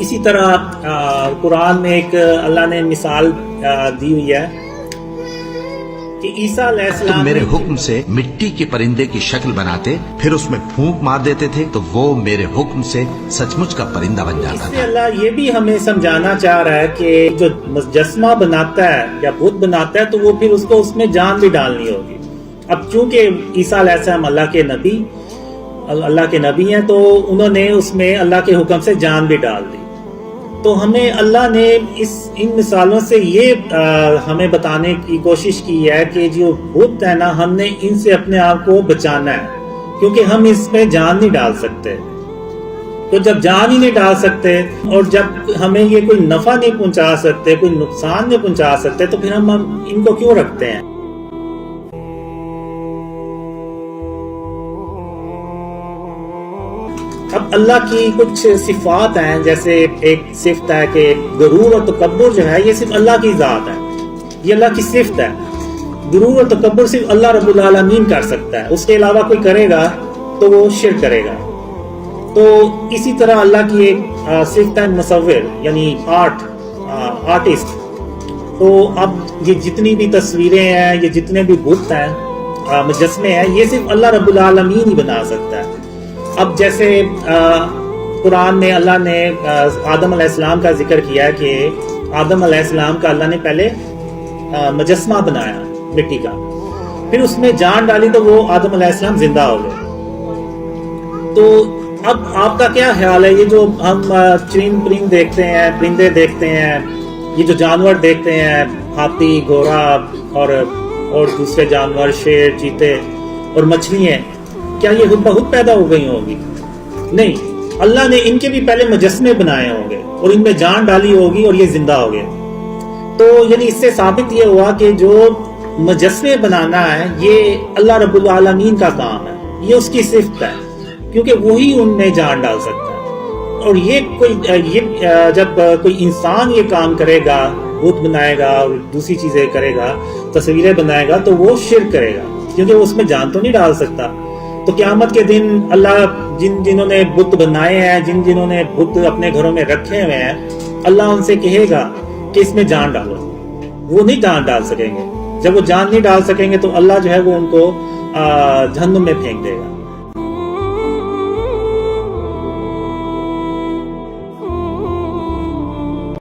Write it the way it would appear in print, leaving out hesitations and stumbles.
اسی طرح قرآن میں ایک اللہ نے مثال دی ہوئی ہے کہ عیسیٰ علیہ السلام تم میرے حکم سے مٹی کے پرندے کی شکل بناتے، پھر اس میں پھونک مار دیتے تھے تو وہ میرے حکم سے سچ مچ کا پرندہ بن جاتا اس سے تھا۔ اللہ یہ بھی ہمیں سمجھانا چاہ رہا ہے کہ جو مجسمہ بناتا ہے یا بت بناتا ہے تو وہ پھر اس کو اس میں جان بھی ڈالنی ہوگی۔ اب چونکہ عیسیٰ علیہ السلام اللہ کے نبی ہیں تو انہوں نے اس میں اللہ کے حکم سے جان بھی ڈال دی۔ تو ہمیں اللہ نے ان مثالوں سے یہ ہمیں بتانے کی کوشش کی ہے کہ جو بت ہے نا، ہم نے ان سے اپنے آپ کو بچانا ہے، کیونکہ ہم اس میں جان نہیں ڈال سکتے۔ تو جب جان ہی نہیں ڈال سکتے اور جب ہمیں یہ کوئی نفع نہیں پہنچا سکتے، کوئی نقصان نہیں پہنچا سکتے، تو پھر ہم ان کو کیوں رکھتے ہیں؟ اب اللہ کی کچھ صفات ہیں، جیسے ایک صفت ہے کہ غرور اور تکبر جو ہے یہ صرف اللہ کی ذات ہے، یہ اللہ کی صفت ہے۔ غرور اور تکبر صرف اللہ رب العالمین کر سکتا ہے، اس کے علاوہ کوئی کرے گا تو وہ شرک کرے گا۔ تو اسی طرح اللہ کی ایک صفت ہے مصور، یعنی آرٹسٹ۔ تو اب یہ جتنی بھی تصویریں ہیں، یہ جتنے بھی بت ہیں، مجسمے ہیں، یہ صرف اللہ رب العالمین ہی بنا سکتا ہے۔ اب جیسے قرآن میں اللہ نے آدم علیہ السلام کا ذکر کیا ہے کہ آدم علیہ السلام کا اللہ نے پہلے مجسمہ بنایا مٹی کا، پھر اس میں جان ڈالی تو وہ آدم علیہ السلام زندہ ہو گئے۔ تو اب آپ کا کیا خیال ہے، یہ جو ہم پرندے دیکھتے ہیں، یہ جو جانور دیکھتے ہیں، ہاتھی، گھوڑا اور دوسرے جانور، شیر، چیتے اور مچھلیاں، کیا یہ خود بخود پیدا ہو گئی ہوں گی؟ نہیں، اللہ نے ان کے بھی پہلے مجسمے بنائے ہوں گے اور ان میں جان ڈالی ہوگی اور یہ زندہ ہو گئے۔ تو یعنی اس سے ثابت یہ ہوا کہ جو مجسمے بنانا ہے یہ اللہ رب العالمین کا کام ہے، یہ اس کی صفت ہے، کیونکہ وہی ان میں جان ڈال سکتا ہے۔ اور یہ جب کوئی انسان یہ کام کرے گا، بت بنائے گا اور دوسری چیزیں کرے گا، تصویریں بنائے گا، تو وہ شرک کرے گا، کیونکہ وہ اس میں جان تو نہیں ڈال سکتا۔ تو قیامت کے دن اللہ جنہوں نے بت بنائے ہیں، جنہوں نے بت اپنے گھروں میں رکھے ہوئے ہیں، اللہ ان سے کہے گا کہ اس میں جان ڈالو، وہ نہیں جان ڈال سکیں گے۔ جب وہ جان نہیں ڈال سکیں گے تو اللہ جو ہے وہ ان کو جہنم میں پھینک دے گا۔